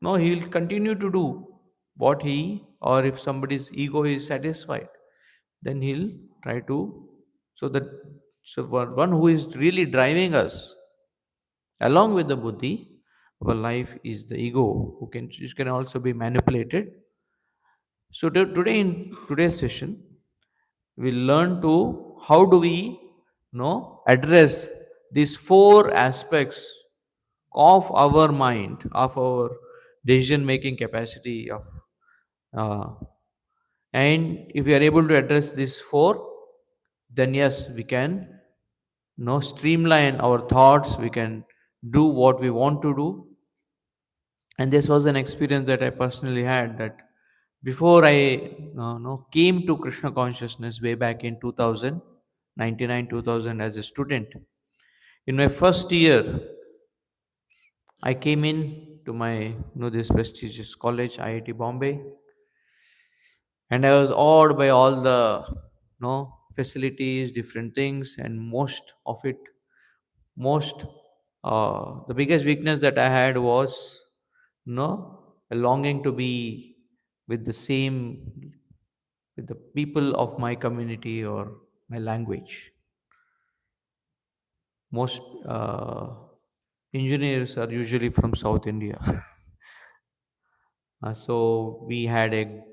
No, he will continue to do what he, or if somebody's ego is satisfied, then he'll try to. So that, so one who is really driving us along with the buddhi, our life is the ego, who can, which can also be manipulated. So today, in today's session, we'll learn to how do we address these four aspects of our mind, of our decision making capacity, of uh, and if we are able to address these four, then yes, we can streamline our thoughts, we can do what we want to do. And this was an experience that I personally had, that before I came to Krishna consciousness way back in 2099 2000 as a student, in my first year I came in to my this prestigious college, IIT Bombay, and I was awed by all the facilities, different things, and most the biggest weakness that I had was a longing to be with the same, with the people of my community or my language. Most engineers are usually from South India. So we had a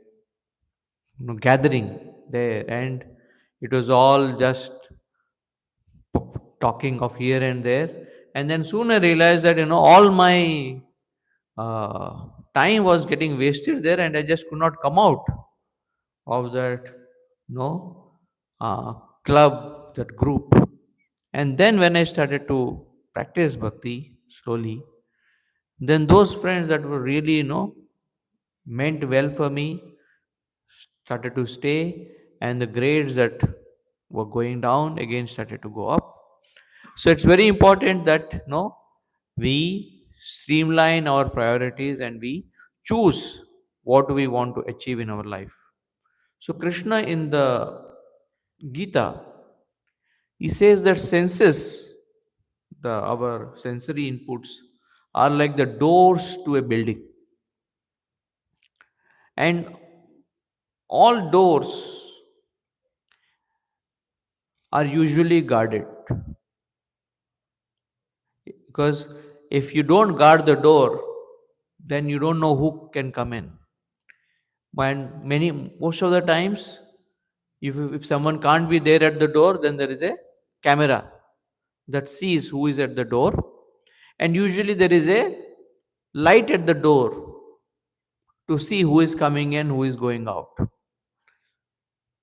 gathering there, and it was all just talking of here and there. And then soon I realized that all my uh, time was getting wasted there, and I just could not come out of that no uh, club, that group. And then when I started to practice bhakti slowly, then those friends that were really meant well for me started to stay, and the grades that were going down again started to go up. So it's very important that we streamline our priorities and we choose what we want to achieve in our life. So Krishna in the Gita, he says that senses, the our sensory inputs, are like the doors to a building, and all doors are usually guarded, because if you don't guard the door, then you don't know who can come in. And most of the times, if someone can't be there at the door, then there is a camera that sees who is at the door, and usually there is a light at the door to see who is coming in, who is going out.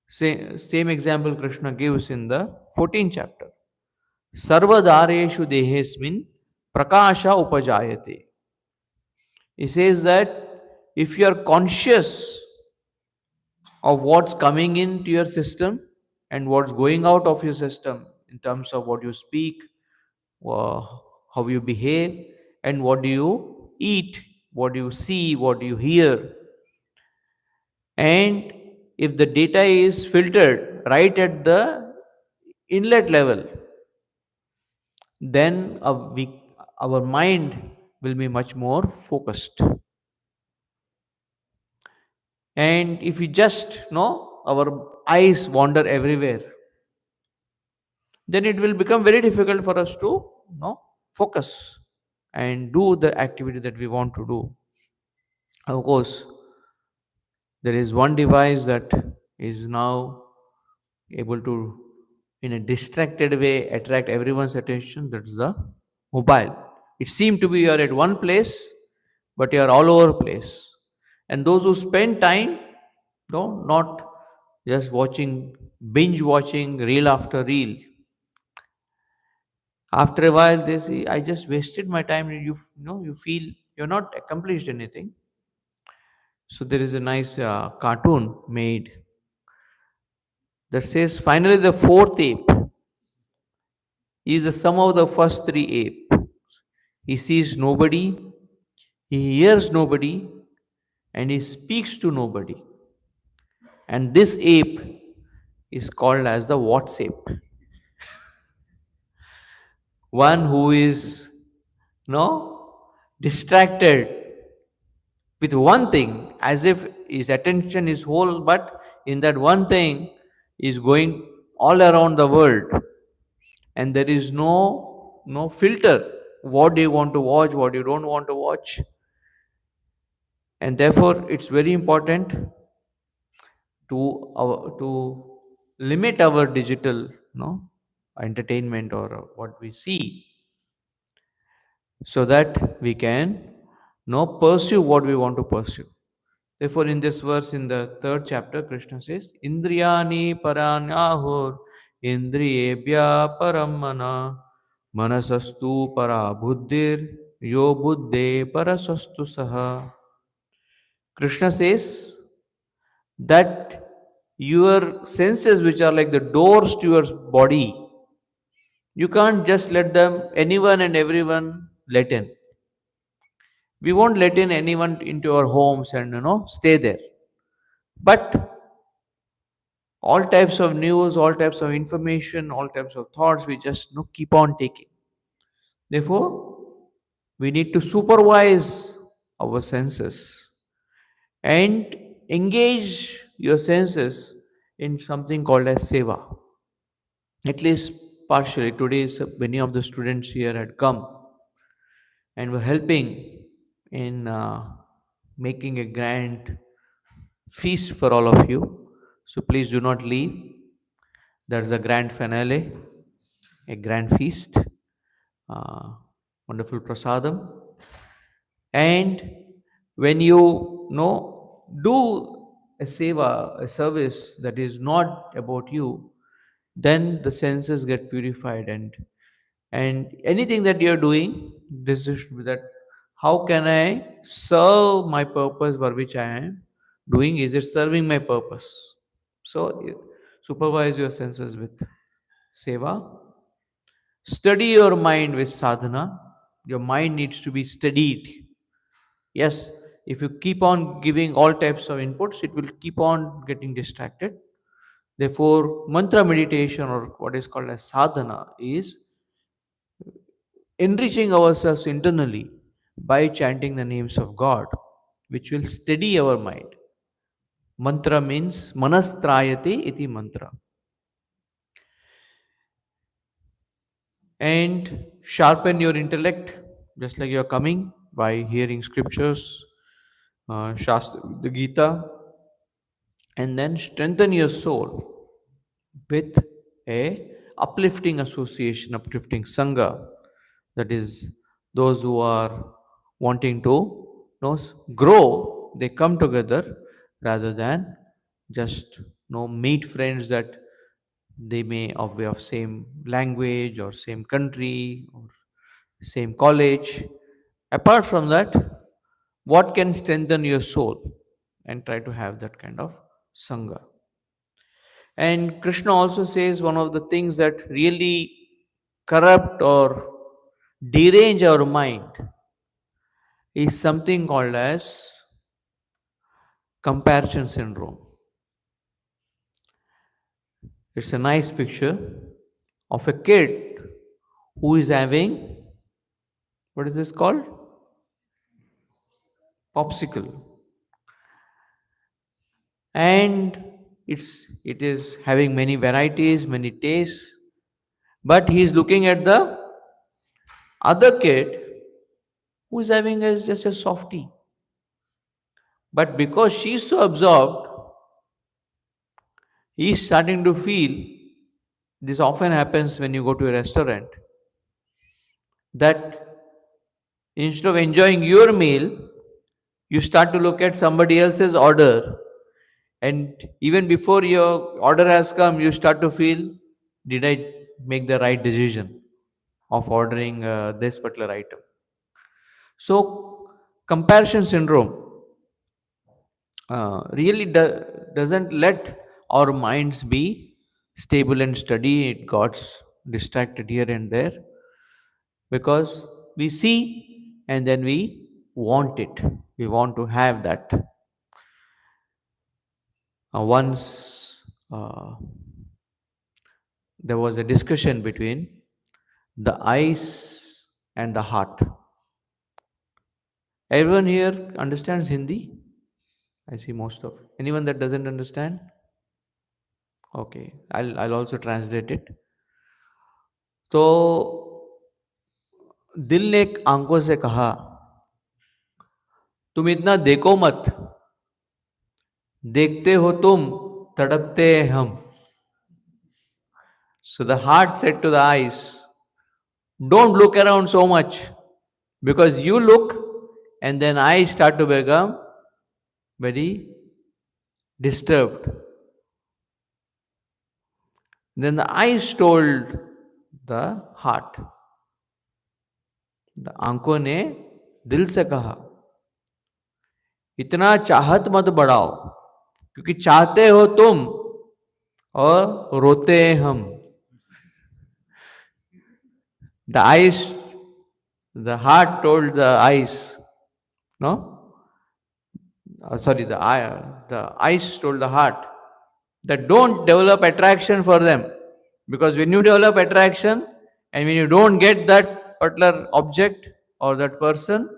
Same example Krishna gives in the 14th chapter. Sarvadareshu dehesmin prakasha upajayate. He says that if you are conscious of what's coming into your system and what's going out of your system, in terms of what you speak, uh, how you behave, and what do you eat, what do you see, what do you hear, and if the data is filtered right at the inlet level, then our mind will be much more focused. And if we just our eyes wander everywhere, then it will become very difficult for us to focus and do the activity that we want to do. Of course, there is one device that is now able to, in a distracted way, attract everyone's attention. That's the mobile. It seems to be you're at one place, but you're all over place. And those who spend time, not just watching, binge watching reel after reel, after a while they say, I just wasted my time, and you feel you're not accomplished anything. So there is a nice cartoon made that says, finally the fourth ape is the sum of the first three ape. He sees nobody, he hears nobody, and he speaks to nobody. And this ape is called as the WhatsApp. One who is no distracted with one thing, as if his attention is whole, but in that one thing is going all around the world, and there is no filter. What do you want to watch? What you don't want to watch? And therefore, it's very important to limit our digital entertainment or what we see, so that we can pursue what we want to pursue. Therefore, in this verse, in the third chapter, Krishna says, Indriyani paranyahur indriyebhya paramana manasastu para buddhir yo buddhe parasastu saha. Krishna says that your senses, which are like the doors to your body, you can't just let them, anyone and everyone, let in. We won't let in anyone into our homes and stay there. But all types of news, all types of information, all types of thoughts, we just keep on taking. Therefore, we need to supervise our senses and engage your senses in something called as seva. At least partially. Today, many of the students here had come and were helping in making a grand feast for all of you. So please do not leave. There's a grand finale, a grand feast, uh, wonderful prasadam. And when do a seva, a service that is not about you, then the senses get purified, and anything that you're doing, this is that how can I serve my purpose for which I am doing? Is it serving my purpose? So supervise your senses with seva. Study your mind with sadhana. Your mind needs to be studied. Yes, if you keep on giving all types of inputs, it will keep on getting distracted. Therefore, mantra meditation, or what is called as sadhana, is enriching ourselves internally by chanting the names of God, which will steady our mind. Mantra means manastrayate iti mantra. And sharpen your intellect, just like you're coming by hearing scriptures, Shastra, the Gita, and then strengthen your soul with a uplifting association, uplifting sangha, that is those who are wanting to grow, they come together rather than just meet friends that they may be of same language or same country or same college. Apart from that, what can strengthen your soul, and try to have that kind of sangha. And Krishna also says one of the things that really corrupt or derange our mind is something called as comparison syndrome. It's a nice picture of a kid who is having, what is this called? Popsicle. And it is having many varieties, many tastes, but he is looking at the other kid who is having as just a softie. But because she's so absorbed, he's starting to feel, this often happens when you go to a restaurant, that instead of enjoying your meal, you start to look at somebody else's order. And even before your order has come, you start to feel, did I make the right decision of ordering this particular item? So, comparison syndrome really doesn't let our minds be stable and steady. It got distracted here and there because we see and then we want it. We want to have that. Once there was a discussion between the eyes and the heart. Everyone here understands Hindi? I see most of. Anyone that doesn't understand? Okay, I'll also translate it. तो दिल ने आंखों से कहा, तुम इतना देखो मत, देखते हो तुम, तड़पते हैं हम. So the heart said to the eyes, don't look around so much, because you look and then eyes start to become very disturbed. Then the eyes told the heart, the आंखों ने दिल से कहा, इतना चाहत मत बढ़ाओ, क्योंकि चाहते हो तुम और रोते हैं हम. The eyes, the heart told the eyes, no? Sorry, the eyes told the heart that don't develop attraction for them. Because when you develop attraction and when you don't get that particular object or that person,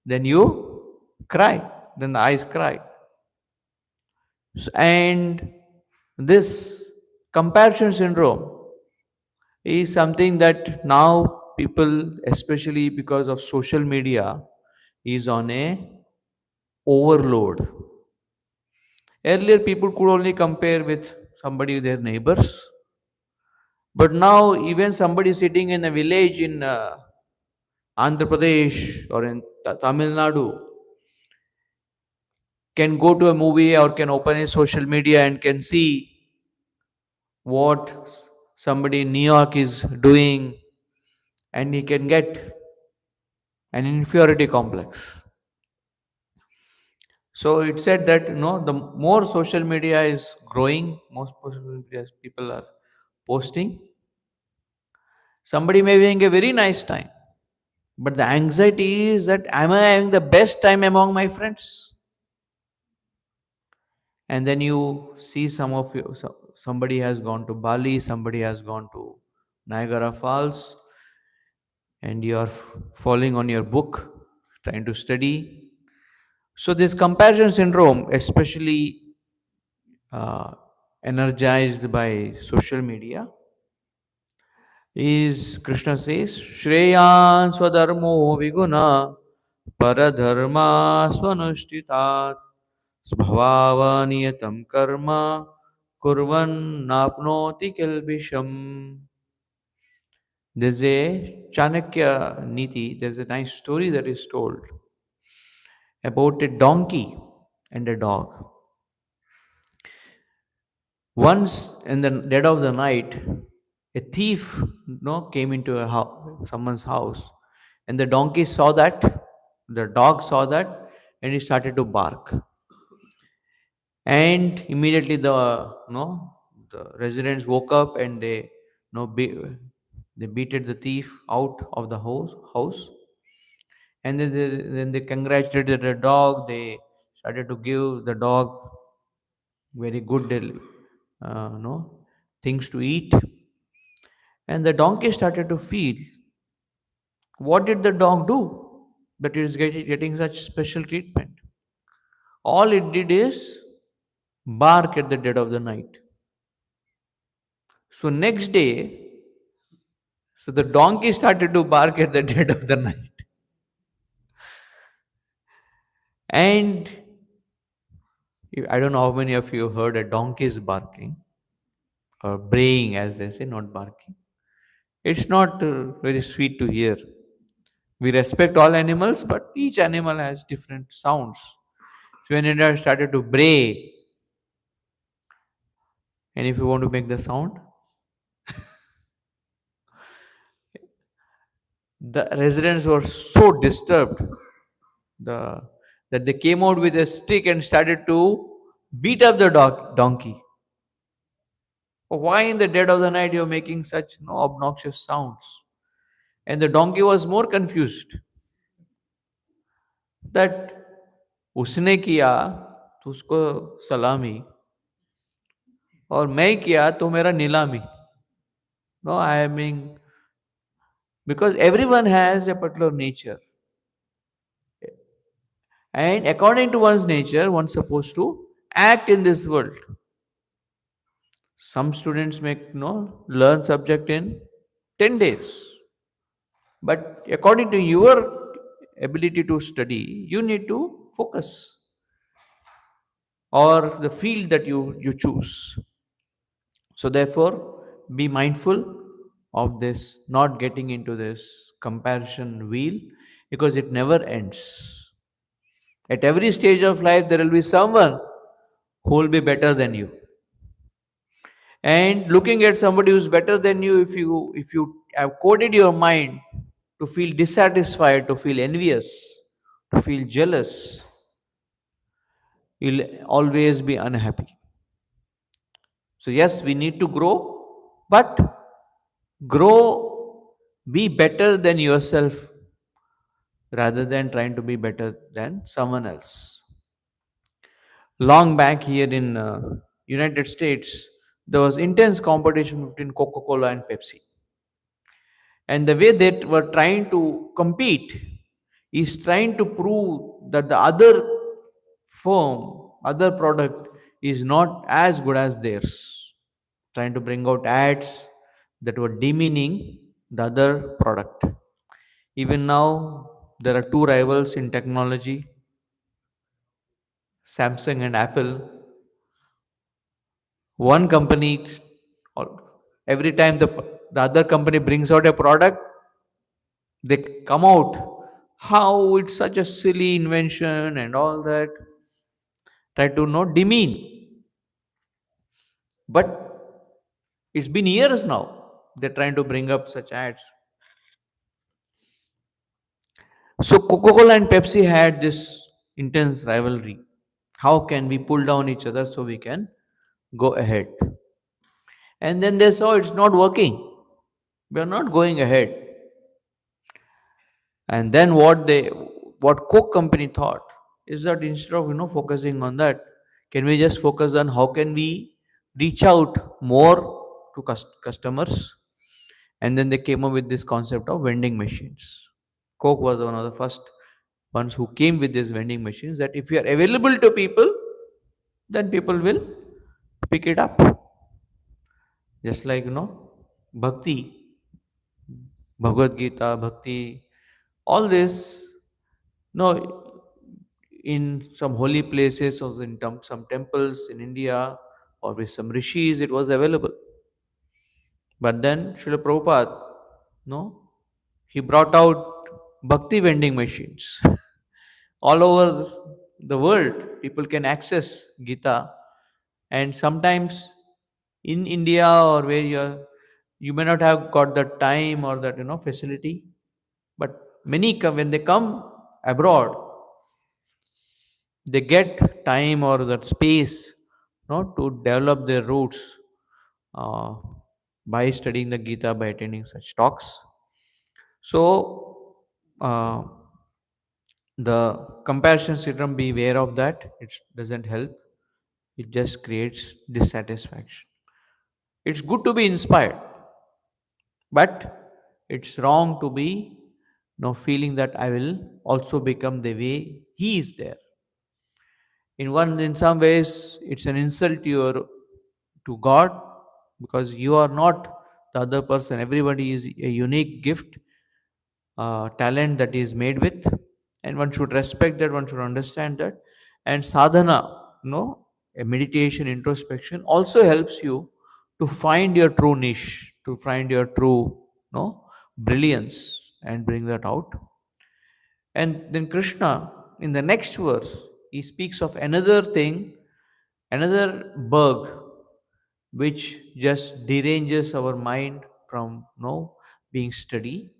then you cry. Then the eyes cry. And this comparison syndrome is something that now people, especially because of social media, is on a overload. Earlier, people could only compare with somebody, their neighbors. But now, even somebody sitting in a village in Andhra Pradesh or in Tamil Nadu can go to a movie or can open his social media and can see what somebody in New York is doing, and he can get an inferiority complex. So it said that the more social media is growing, most social media people are posting. Somebody may be having a very nice time, but the anxiety is that am I having the best time among my friends? And then you see somebody has gone to Bali, somebody has gone to Niagara Falls, and you are falling on your book, trying to study. So this comparison syndrome, especially uh, energized by social media, is Krishna says, Shreyan Swadharmo Viguna Paradharma Swanushtitat Svabhavaniyatam Karma Kurvan Napnoti Kilbisham. There's a Chanakya Niti, there's a nice story that is told about a donkey and a dog. Once in the dead of the night, a thief came into someone's house, and the donkey saw that, the dog saw that, and he started to bark. And immediately the residents woke up and they beated the thief out of the house, and then they congratulated the dog. They started to give the dog very good things to eat, and the donkey started to feel, what did the dog do that it is getting such special treatment? All it did is bark at the dead of the night. So next day, so the donkey started to bark at the dead of the night. And I don't know how many of you heard a donkey's barking or braying, as they say, not barking. It's not very sweet to hear. We respect all animals, but each animal has different sounds. So when it started to bray, and if you want to make the sound, the residents were so disturbed the, that they came out with a stick and started to beat up the donkey. Why in the dead of the night you're making such obnoxious sounds? And the donkey was more confused that उसने किया तो उसको सलामी और मैं किया तो मेरा नीलामी. No, I mean, because everyone has a particular nature. And according to one's nature, one's supposed to act in this world. Some students make no learn subject in 10 days. But according to your ability to study, you need to focus or the field that you choose. So therefore, be mindful of this, not getting into this comparison wheel because it never ends. At every stage of life, there will be someone who will be better than you. And looking at somebody who's better than you, if you have coded your mind to feel dissatisfied, to feel envious, to feel jealous, you'll always be unhappy. So yes, we need to grow, but grow, be better than yourself rather than trying to be better than someone else. Long back here in United States, there was intense competition between Coca-Cola and Pepsi. And the way they were trying to compete is trying to prove that the other firm, other product is not as good as theirs. Trying to bring out ads that were demeaning the other product. Even now, there are two rivals in technology, Samsung and Apple. One company, or every time the other company brings out a product, they come out how it's such a silly invention and all that, try to not demean. But it's been years now they're trying to bring up such ads. So Coca-Cola and Pepsi had this intense rivalry. How can we pull down each other so we can go ahead? And then they saw it's not working, we are not going ahead. And then what Coke company thought is that instead of focusing on that, can we just focus on how can we reach out more to customers? And then they came up with this concept of vending machines. Coke was one of the first ones who came with these vending machines, that if you are available to people, then people will pick it up. Just like bhakti, Bhagavad Gita, bhakti, all this, no, in some holy places or in some temples in India or with some rishis, it was available. But then Srila Prabhupada, no, he brought out bhakti vending machines. All over the world, people can access Gita. And sometimes in India or where you may not have got the time or that facility. But many come when they come abroad, they get time or that space to develop their roots uh, by studying the Gita, by attending such talks. So uh, the comparison syndrome, be aware of that. It doesn't help, it just creates dissatisfaction. It's good to be inspired, but it's wrong to be feeling that I will also become the way he is there. In some ways it's an insult to your to God, because you are not the other person. Everybody is a unique gift, talent that is made with, and one should respect that, one should understand that. And sadhana, a meditation, introspection also helps you to find your true niche, to find your true brilliance and bring that out. And then Krishna, in the next verse, he speaks of another thing, another bug, which just deranges our mind from being steady.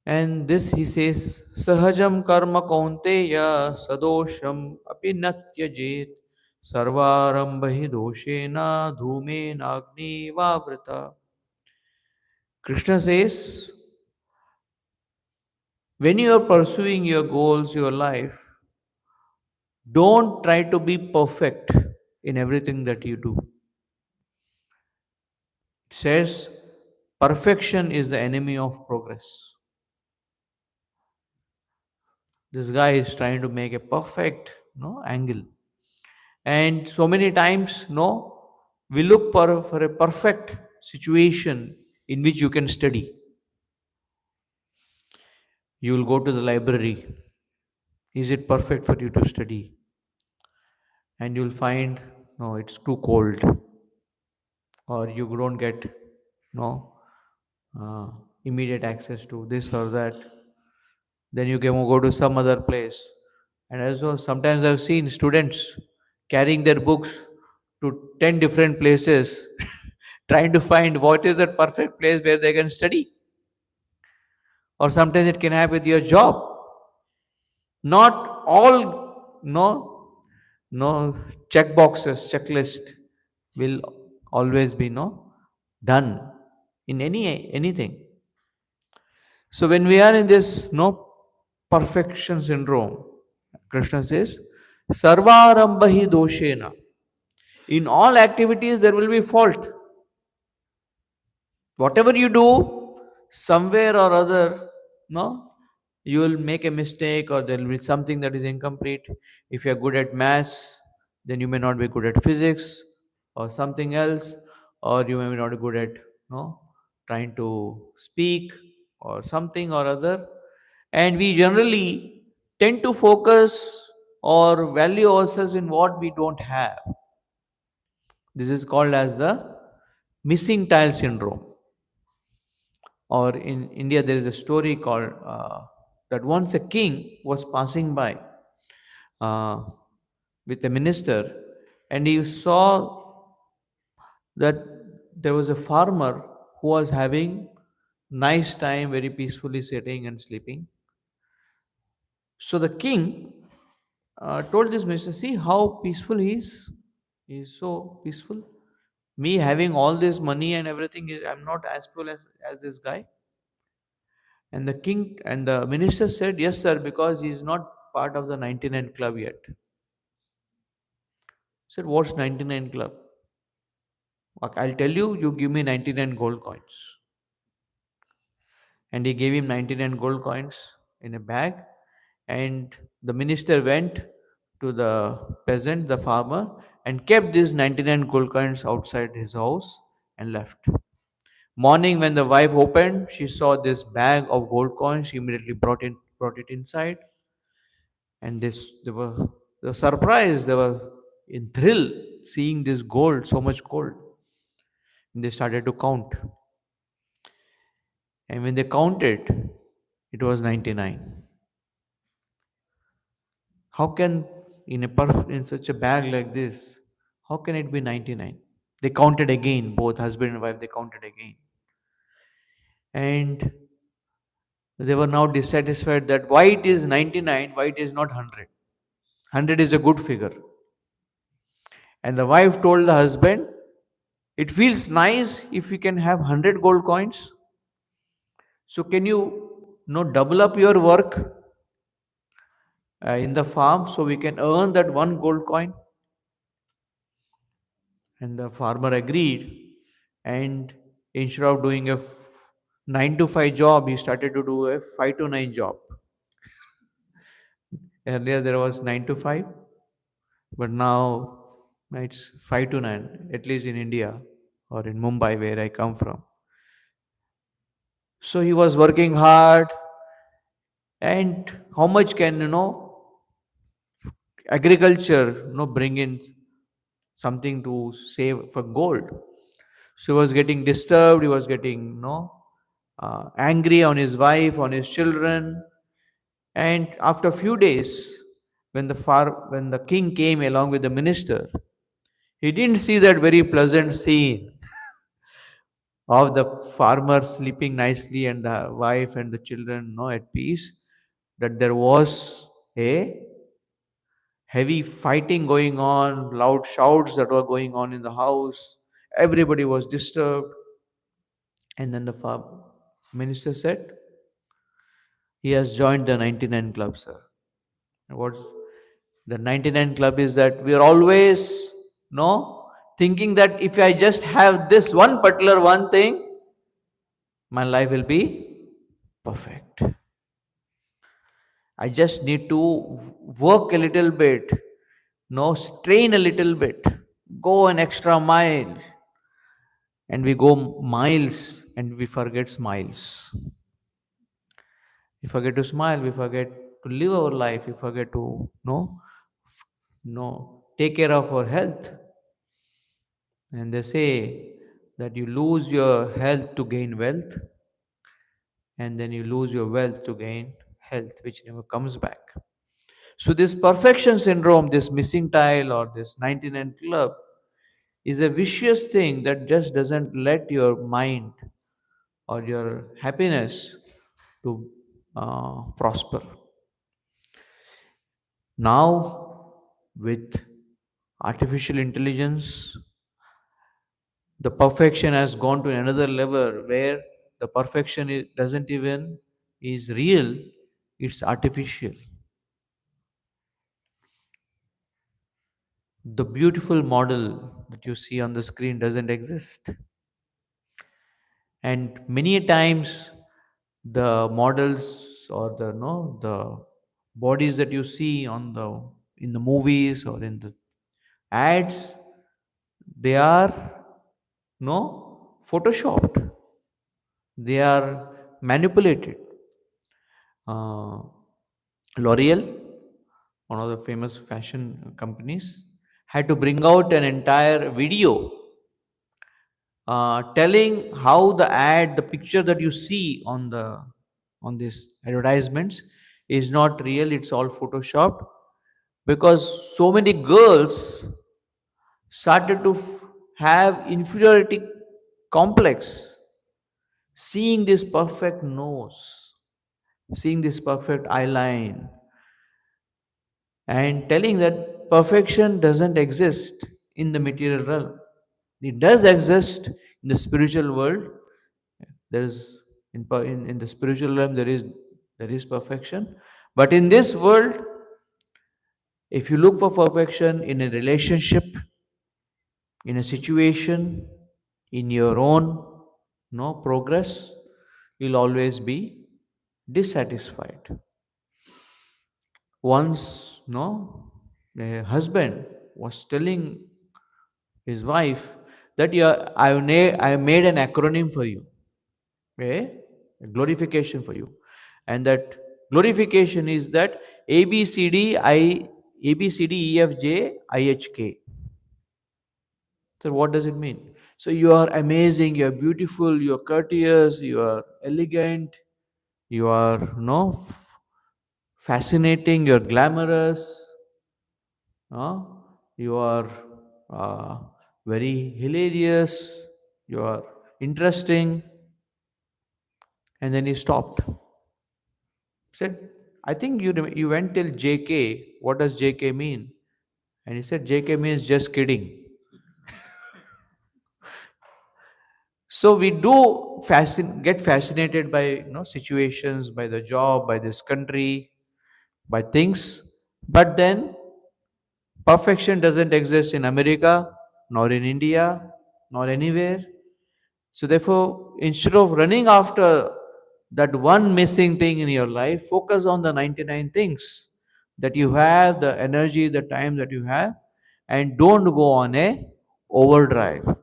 And this he says, Sahajam karma kaunteya sadosham api natyajet sarvarambhi doshena dhume nagni vavrita. Krishna says, when you are pursuing your goals, your life, don't try to be perfect in everything that you do. It says, perfection is the enemy of progress. This guy is trying to make a perfect angle. And so many times, we look for a perfect situation in which you can study. You will go to the library. Is it perfect for you to study? And you'll find, no, it's too cold, or you don't get no uh, immediate access to this or that. Then you can go to some other place. And also, sometimes I've seen students carrying their books to 10 different places, trying to find what is that perfect place where they can study. Or sometimes it can have with your job. Not all, no check boxes, checklist will always be done in anything. So when we are in this perfection syndrome, Krishna says, Sarvarambhahi doshena. In all activities there will be fault. Whatever you do, somewhere or other, no, you will make a mistake, or there will be something that is incomplete. If you are good at maths, then you may not be good at physics or something else, or you may not be good at trying to speak or something or other. And we generally tend to focus or value ourselves in what we don't have. This is called as the missing tile syndrome. Or in India, there is a story called that once a king was passing by uh, with a minister, and he saw that there was a farmer who was having nice time, very peacefully sitting and sleeping. So the king told this minister, "See how peaceful he is. He is so peaceful. Me having all this money and everything is, I'm not as full as this guy." And the king and the minister said, "Yes, sir, because he is not part of the 99 club yet." Said, "What's 99 club?" "Okay, I'll tell you, you give me 99 gold coins." And he gave him 99 gold coins in a bag. And the minister went to the peasant, the farmer, and kept these 99 gold coins outside his house and left. Morning, when the wife opened, she saw this bag of gold coins. She immediately brought it inside, and they were surprised. They were in thrill seeing this gold, so much gold. And they started to count, and when they counted, it was 99. How can in such a bag like this, how can it be 99? They counted again, both husband and wife. They counted again, and they were now dissatisfied that why it is 99, why it is not 100. 100 is a good figure. And the wife told the husband, "It feels nice if we can have 100 gold coins. So can you, double up your work in the farm so we can earn that one gold coin?" And the farmer agreed. And instead of doing a 9 to 5 job, he started to do a 5 to 9 job. Earlier there was 9 to 5, but now it's 5 to 9, at least in India or in Mumbai, where I come from. So he was working hard. And how much can agriculture bring in something to save for gold? So he was getting disturbed. He was getting angry on his wife, on his children. And after a few days, when the king came along with the minister, he didn't see that very pleasant scene of the farmer sleeping nicely and the wife and the children at peace. That there was a heavy fighting going on, loud shouts that were going on in the house. Everybody was disturbed. And then the minister said, he has joined the 99 club, sir. And what's the 99 club is that we are always thinking that if I just have this one particular one thing, my life will be perfect. I just need to work a little bit, no, strain a little bit, go an extra mile, and we go miles and we forget smiles. We forget to smile, we forget to live our life, we forget to take care of our health. And they say that you lose your health to gain wealth, and then you lose your wealth to gain health, which never comes back. So, this perfection syndrome, this missing tile, or this 99 club is a vicious thing that just doesn't let your mind or your happiness to prosper. Now, with artificial intelligence, the perfection has gone to another level where the perfection doesn't even is real, it's artificial. The beautiful model that you see on the screen doesn't exist. And many a times the models or the bodies that you see on the in the movies or in the ads, they are no photoshopped, they are manipulated. L'Oreal, one of the famous fashion companies, had to bring out an entire video telling how the ad, the picture that you see on these advertisements is not real, it's all photoshopped, because so many girls started to have inferiority complex, seeing this perfect nose, seeing this perfect eyeline, and telling that perfection doesn't exist in the material realm. It does exist in the spiritual world. There is in the spiritual realm there is perfection, but in this world, if you look for perfection in a relationship, in a situation, in your own no progress, you'll always be dissatisfied. Once a husband was telling his wife that, yeah, I made an acronym for you, okay, a glorification for you, and that glorification is that ABCDEFGIHK. So what does it mean? So you are amazing, you are beautiful, you are courteous, you are elegant, you are fascinating, you are glamorous, uh, you are uh, very hilarious, you are interesting. And then he stopped. Said, I think you went till JK. What does JK mean? And he said, JK means just kidding. So we do get fascinated by situations, by the job, by this country, by things, but then perfection doesn't exist in America, nor in India, nor anywhere. So therefore, instead of running after that one missing thing in your life, focus on the 99 things that you have, the energy, the time that you have, and don't go on a overdrive.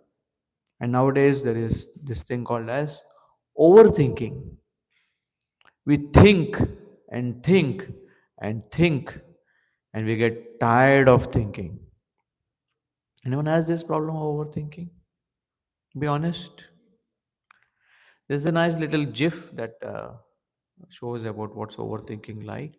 And nowadays there is this thing called as overthinking. We think and think and think, and we get tired of thinking. Anyone has this problem of overthinking? Be honest. There's a nice little GIF that shows about what's overthinking like.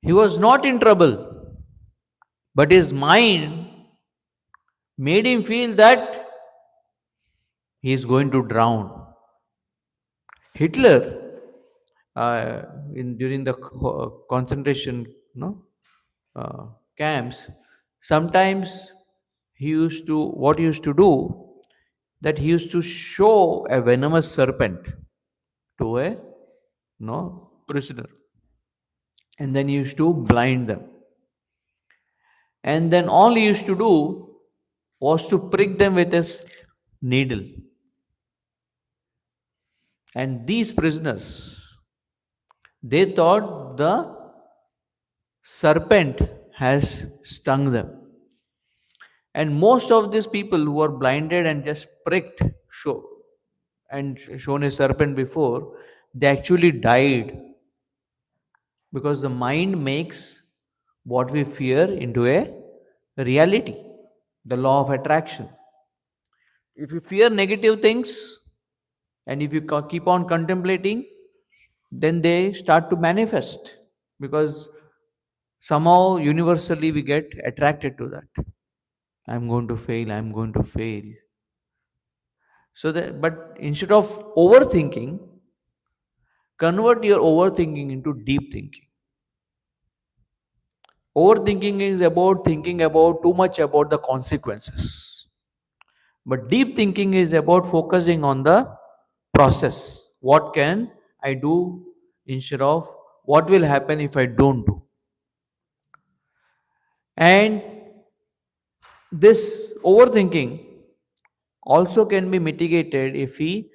He was not in trouble, but his mind made him feel that he is going to drown. Hitler, in during the concentration uh, camps, sometimes he used to do, that he used to show a venomous serpent to a prisoner, and then he used to blind them. And then all he used to do was to prick them with his needle. And these prisoners, they thought the serpent has stung them. And most of these people who are blinded and just pricked and shown a serpent before, they actually died, because the mind makes what we fear into a reality, the law of attraction. If you fear negative things and if you keep on contemplating, then they start to manifest, because somehow universally we get attracted to that. I'm going to fail, I'm going to fail. So that, but instead of overthinking, convert your overthinking into deep thinking. Overthinking is about thinking about too much about the consequences. But deep thinking is about focusing on the process. What can I do instead of what will happen if I don't do? And this overthinking also can be mitigated if we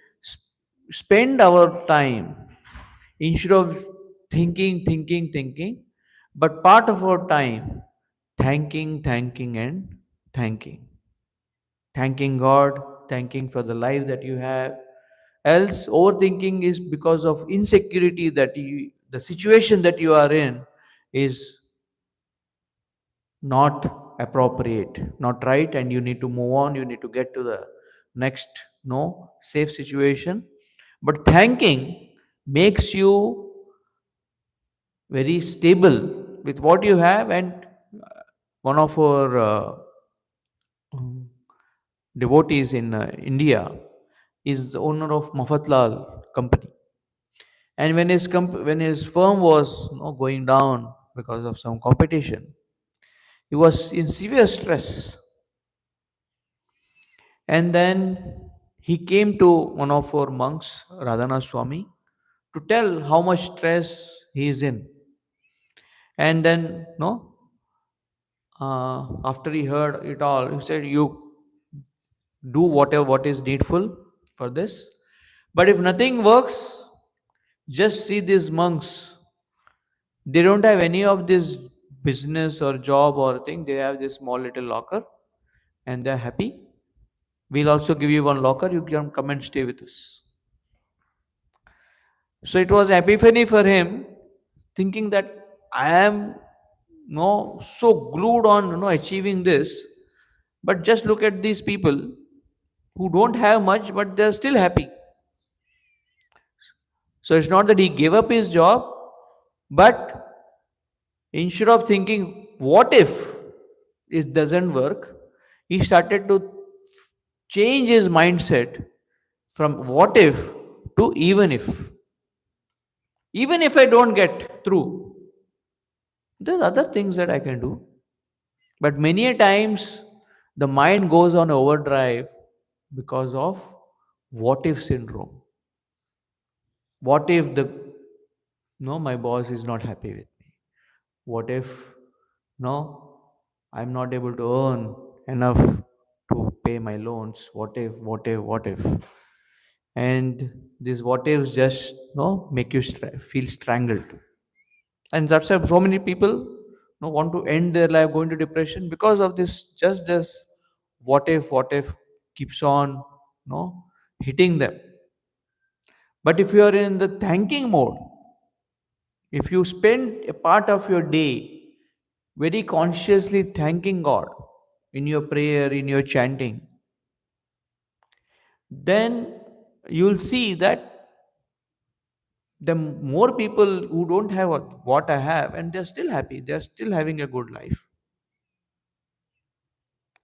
spend our time, instead of thinking, but part of our time thanking, and thanking. Thanking God, thanking for the life that you have. Else, overthinking is because of insecurity that the situation that you are in is not appropriate, not right, and you need to move on. You need to get to the next, no, safe situation. But thanking makes you very stable with what you have. And one of our um, devotees in India is the owner of Mafatlal company. And when when his firm was, going down because of some competition, he was in severe stress. And then he came to one of our monks, Radhana Swami, to tell how much stress he is in. And then, no, after he heard it all, he said, "You do whatever what is needful for this. But if nothing works, just see these monks. They don't have any of this business or job or thing. They have this small little locker, and they're happy. We'll also give you one locker. You can come and stay with us." So it was epiphany for him, thinking that I am, no, so glued on, achieving this. But just look at these people who don't have much, but they're still happy. So it's not that he gave up his job, but instead of thinking, what if it doesn't work, he started to change his mindset from what if to even if. Even if I don't get through, there's other things that I can do. But many a times the mind goes on overdrive because of what if syndrome. What if the, no, my boss is not happy with me? What if, no, I'm not able to earn enough to pay my loans? What if? And these what ifs just, no, make you feel strangled. And that's why so many people, want to end their life going to depression because of this, just this what if keeps on, hitting them. But if you are in the thanking mode, if you spend a part of your day very consciously thanking God in your prayer, in your chanting, then you'll see that the more people who don't have what I have, and they're still happy, they're still having a good life.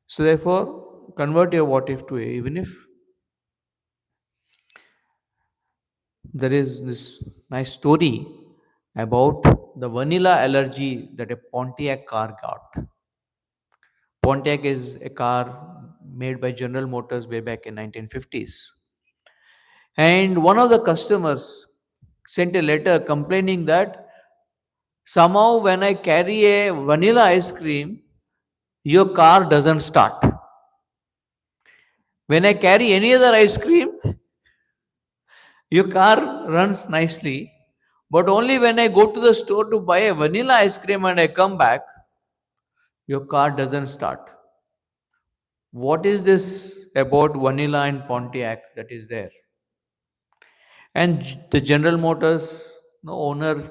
So therefore, convert your what if to a even if. There is this nice story about the vanilla allergy that a Pontiac car got. Pontiac is a car made by General Motors way back in 1950s. And one of the customers sent a letter complaining that somehow when I carry a vanilla ice cream, your car doesn't start. When I carry any other ice cream, your car runs nicely. But only when I go to the store to buy a vanilla ice cream and I come back, your car doesn't start. What is this about vanilla and Pontiac that is there? And the General Motors no owner,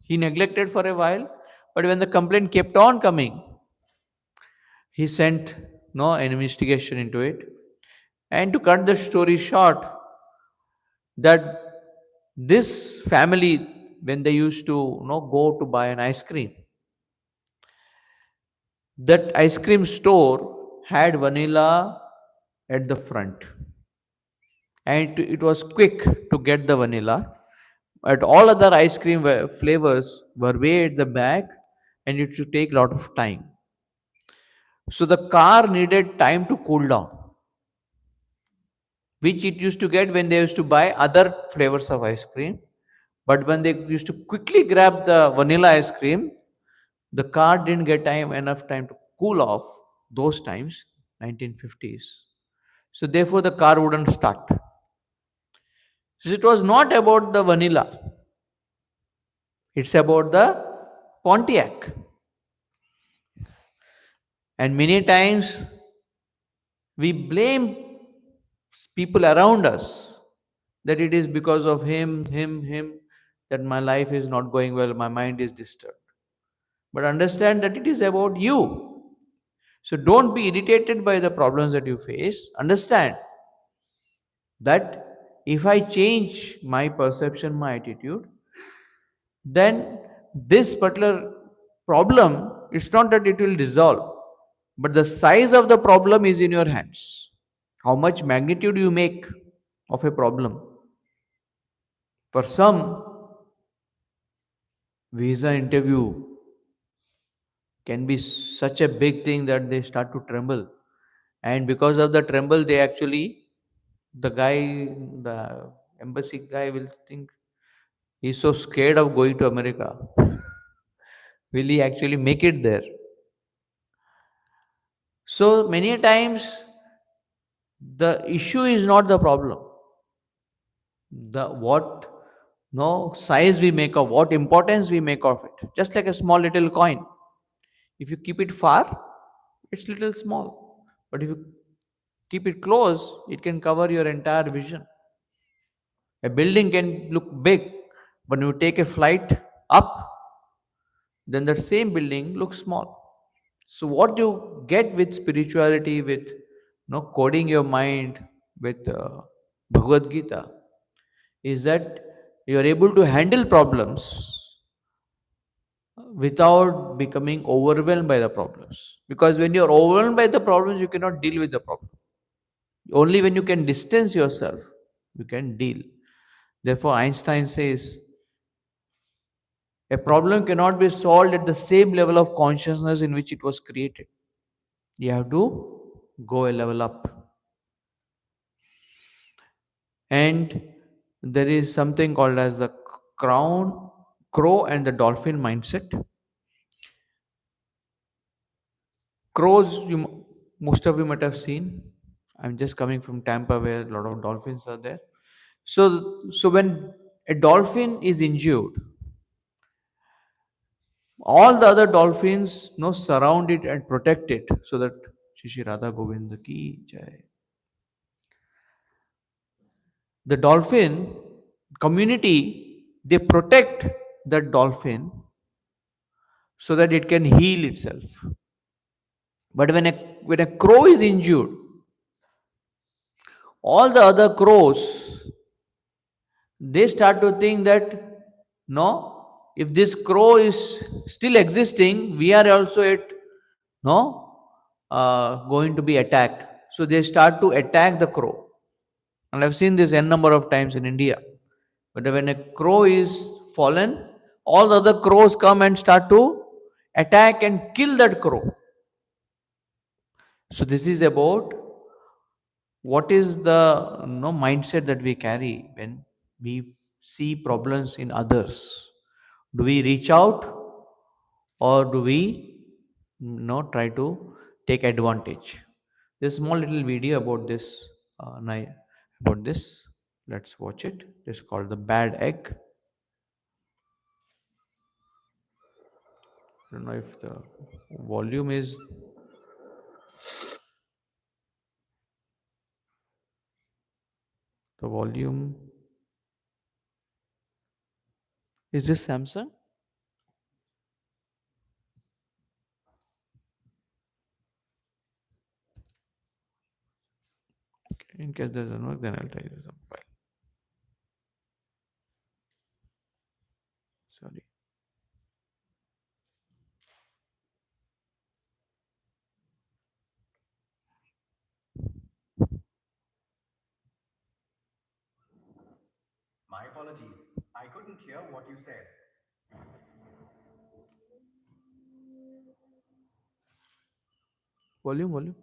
he neglected for a while, but when the complaint kept on coming, he sent no an investigation into it. And to cut the story short, that this family, when they used to go to buy an ice cream, that ice cream store had vanilla at the front, and it was quick to get the vanilla. But all other ice cream flavors were way at the back, and it should take a lot of time. So the car needed time to cool down, which it used to get when they used to buy other flavors of ice cream. But when they used to quickly grab the vanilla ice cream, the car didn't get enough time to cool off those times, 1950s. So therefore the car wouldn't start. So it was not about the vanilla, it's about the Pontiac. And many times we blame people around us that it is because of him that my life is not going well, my mind is disturbed. But understand that it is about you. So don't be irritated by the problems that you face. Understand that if I change my perception, my attitude, then this particular problem, it's not that it will dissolve, but the size of the problem is in your hands. How much magnitude you make of a problem. For some, visa interview can be such a big thing that they start to tremble. And because of the tremble, they actually, the embassy guy will think he's so scared of going to America. Will he actually make it there? So many times, the issue is not the problem. The what no size we make of, what importance we make of it. Just like a small little coin. If you keep it far, it's little small. But if you keep it close, it can cover your entire vision. A building can look big, but when you take a flight up, then that same building looks small. So what you get with spirituality, with coding your mind with Bhagavad Gita, is that you are able to handle problems without becoming overwhelmed by the problems. Because when you are overwhelmed by the problems, you cannot deal with the problem. Only when you can distance yourself, you can deal. Therefore, Einstein says a problem cannot be solved at the same level of consciousness in which it was created. You have to go a level up. And there is something called as the crow and the dolphin mindset. Crows, most of you might have seen. I'm just coming from Tampa where a lot of dolphins are there. So when a dolphin is injured, all the other dolphins surround it and protect it so that Shishi Radha Govinda ki jai. The dolphin community, they protect that dolphin so that it can heal itself. But when a crow is injured, all the other crows, they start to think that no, if this crow is still existing, we are also going to be attacked. So they start to attack the crow. And I've seen this n number of times in India. But when a crow is fallen, all the other crows come and start to attack and kill that crow. So this is about what is the mindset that we carry when we see problems in others. Do we reach out or do we try to take advantage. There's a small little video about this, about this. Let's watch it. It's called the bad egg. I don't know if the volume is the volume. Is this Samsung? Okay, in case there's a work, then I'll try this on mobile. Sorry. My apologies. I couldn't hear what you said. Volume.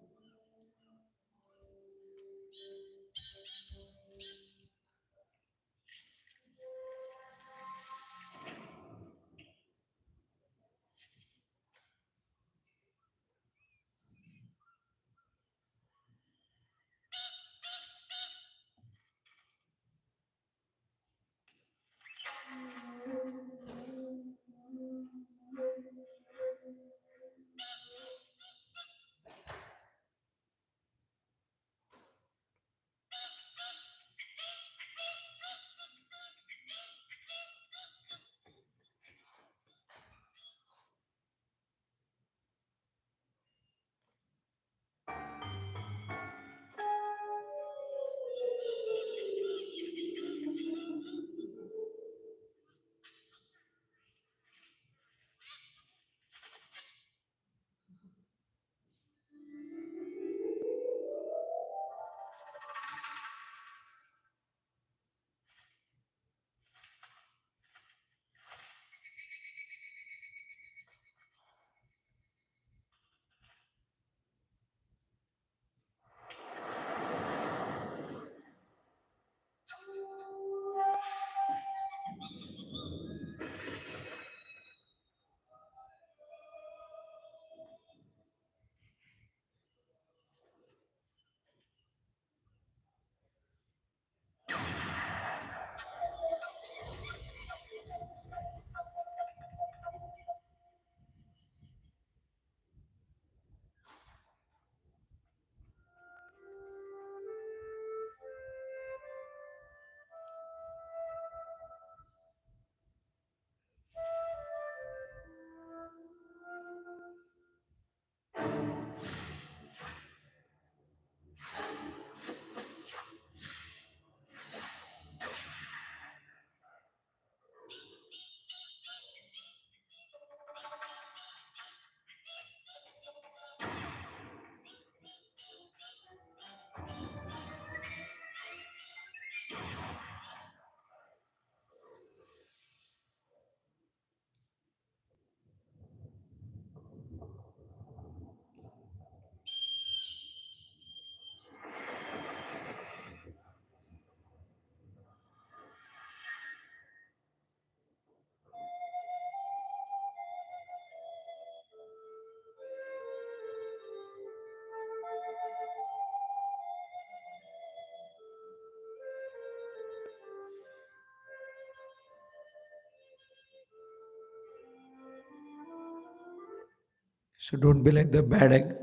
So don't be like the bad egg,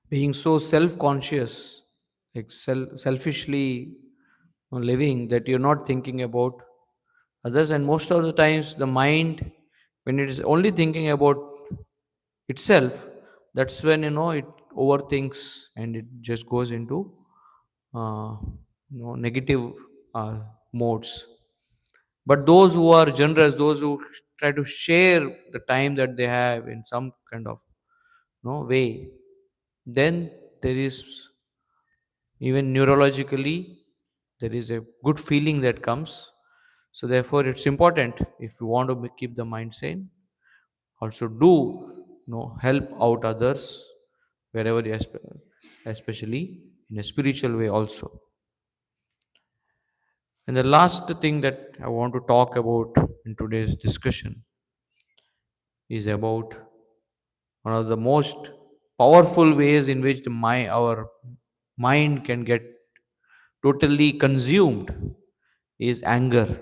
being so self-conscious, like selfishly living, that you're not thinking about others. And most of the times the mind, when it is only thinking about itself, that's when it overthinks, and it just goes into uh, negative uh, modes. But those who are generous, those who try to share the time that they have in some kind of way, then there is, even neurologically, there is a good feeling that comes. So therefore it's important, if you want to keep the mind sane, also do help out others wherever you especially in a spiritual way also. And the last thing that I want to talk about in today's discussion is about one of the most powerful ways in which our mind can get totally consumed is anger.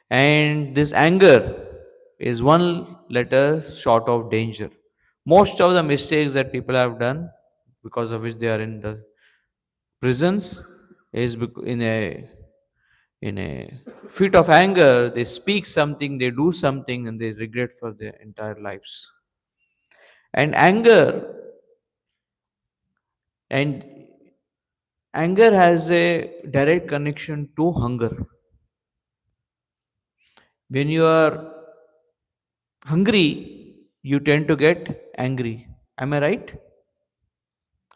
And this anger is one letter short of danger. Most of the mistakes that people have done, because of which they are in the prisons, is in a fit of anger they speak something, they do something, and they regret for their entire lives. And and anger has a direct connection to hunger. When you are hungry, you tend to get angry. Am I right?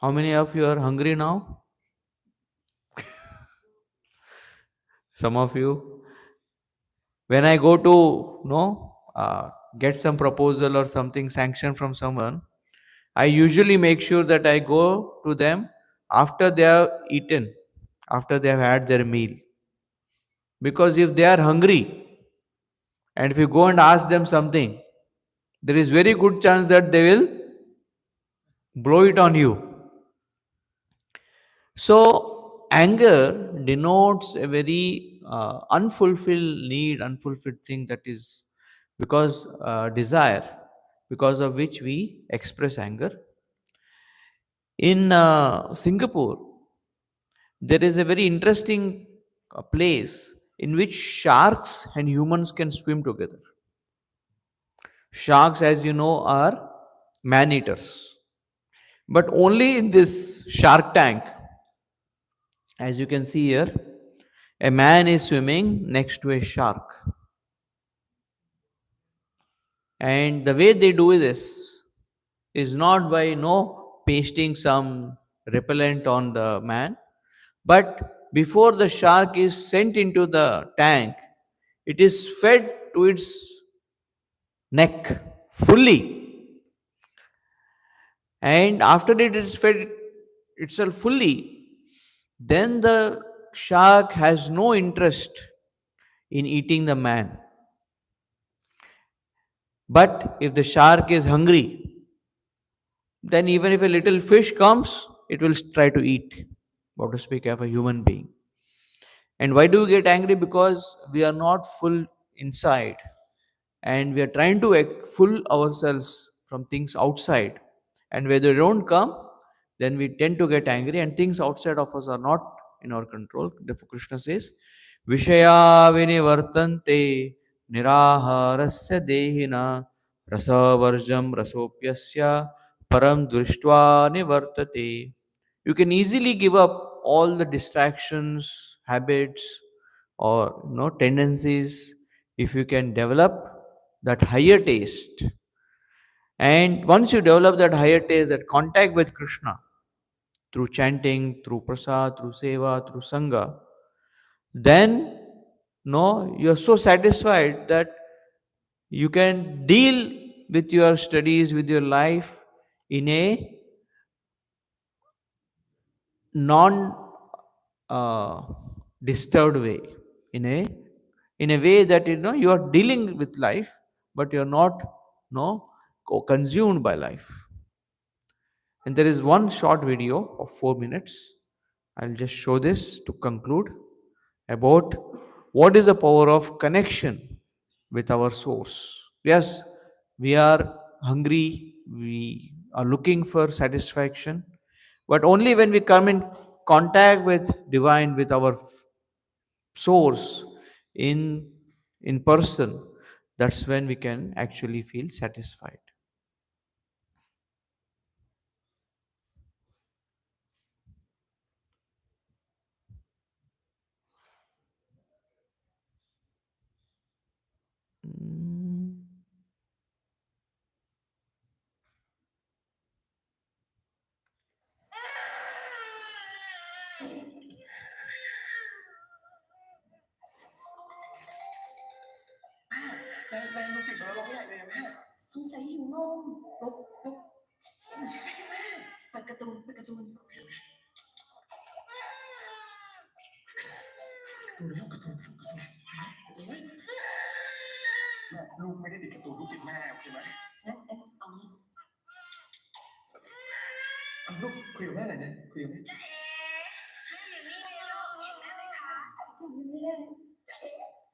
How many of you are hungry now? Some of you. When I go to get some proposal or something sanctioned from someone, I usually make sure that I go to them after they have eaten, after they have had their meal. Because if they are hungry and if you go and ask them something, there is very good chance that they will blow it on you. So anger denotes a very unfulfilled need, unfulfilled thing, that is because desire, because of which we express anger. In Singapore, there is a very interesting place in which sharks and humans can swim together. Sharks, as you know, are man eaters. But only in this shark tank, as you can see here, a man is swimming next to a shark. And the way they do this is not by pasting some repellent on the man, but before the shark is sent into the tank, it is fed to its neck fully. And after it is fed itself fully, then the shark has no interest in eating the man. But if the shark is hungry, then even if a little fish comes, it will try to eat, what to speak of a human being. And why do we get angry? Because we are not full inside and we are trying to full ourselves from things outside. And when they don't come, then we tend to get angry, and things outside of us are not in our control. Therefore, Krishna says, Vishaya vinivartante niraharasya dehina rasavarjam rasopyasya param drishtva nivartate. You can easily give up all the distractions, habits, or tendencies if you can develop that higher taste. And once you develop that higher taste, that contact with Krishna through chanting, through prasad, through seva, through sangha, then you're so satisfied that you can deal with your studies, with your life in a non disturbed way, in a way that you are dealing with life, but you're not consumed by life. And there is one short video of 4 minutes. I'll just show this to conclude about what is the power of connection with our source. Yes, we are hungry, we are looking for satisfaction, but only when we come in contact with divine, with our source in person, that's when we can actually feel satisfied. Mm. ลูกคุยกับแม่หน่อยนะคุยกับแม่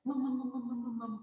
มัมมัมมัมมัมมัมมัมมัม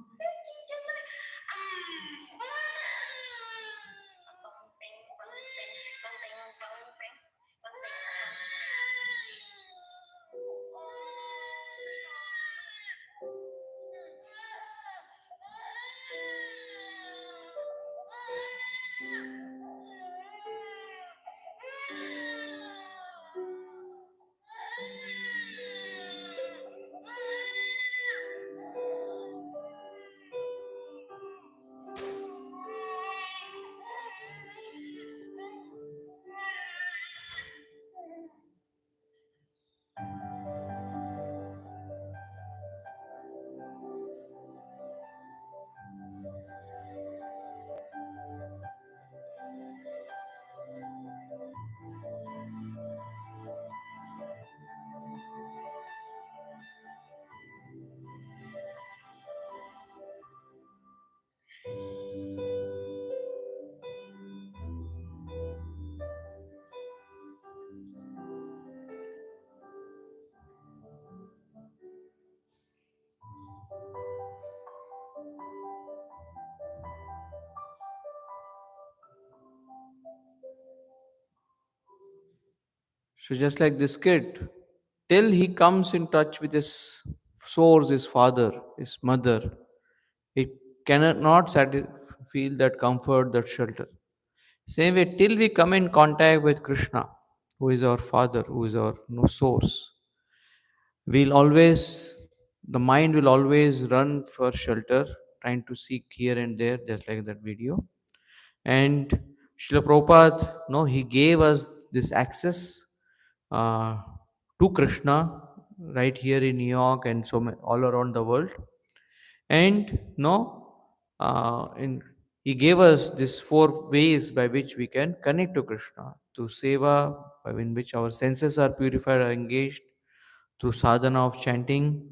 So just like this kid, till he comes in touch with his source, his father, his mother, he cannot not feel that comfort, that shelter. Same way, till we come in contact with Krishna, who is our father, who is our source, we'll always, the mind will always run for shelter, trying to seek here and there, just like that video. And Srila Prabhupada, no, he gave us this access uh, to Krishna right here in New York and all around the world. And no, in he gave us these four ways by which we can connect to Krishna: through seva, in which our senses are purified or engaged; through sadhana of chanting;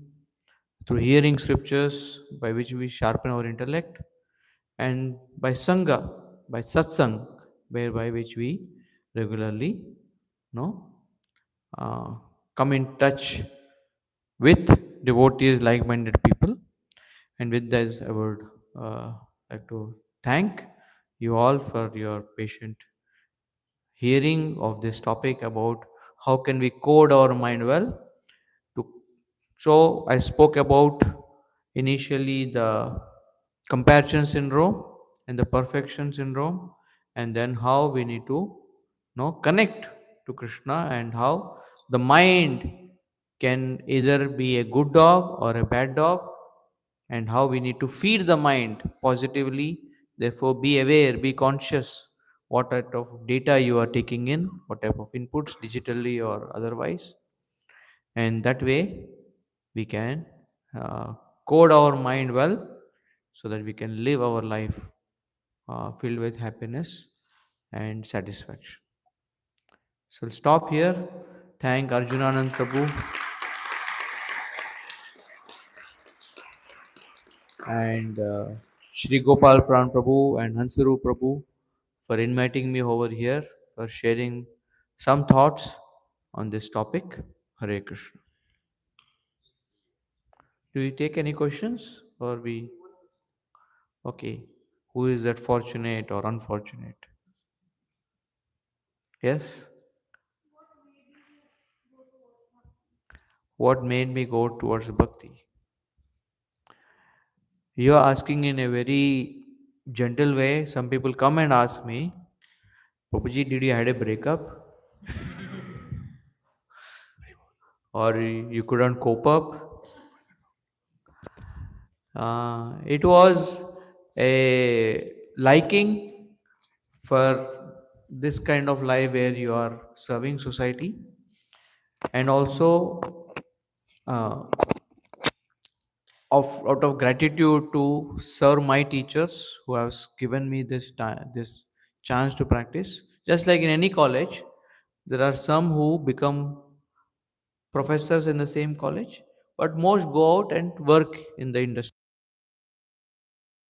through hearing scriptures, by which we sharpen our intellect; and by sangha, by satsang, whereby which we regularly no uh, come in touch with devotees, like-minded people. And with this, I would like to thank you all for your patient hearing of this topic about how can we code our mind well. To, so I spoke about initially the comparison syndrome and the perfection syndrome, and then how we need to connect to Krishna, and how the mind can either be a good dog or a bad dog, and how we need to feed the mind positively. Therefore, be aware, be conscious what type of data you are taking in, what type of inputs, digitally or otherwise. And that way we can code our mind well, so that we can live our life filled with happiness and satisfaction. So I'll stop here. Thank Arjunanand Prabhu and Shri Gopal Pran Prabhu and Hansaru Prabhu for inviting me over here, for sharing some thoughts on this topic. Hare Krishna. Do you take any questions, or we? Okay. Who is that fortunate or unfortunate? Yes? What made me go towards bhakti? You are asking in a very gentle way. Some people come and ask me, Prabhuji, did you had a breakup? Or you couldn't cope up? It was a liking for this kind of life where you are serving society, and also uh, of out of gratitude to serve my teachers who have given me this chance to practice. Just like in any college, there are some who become professors in the same college, but most go out and work in the industry.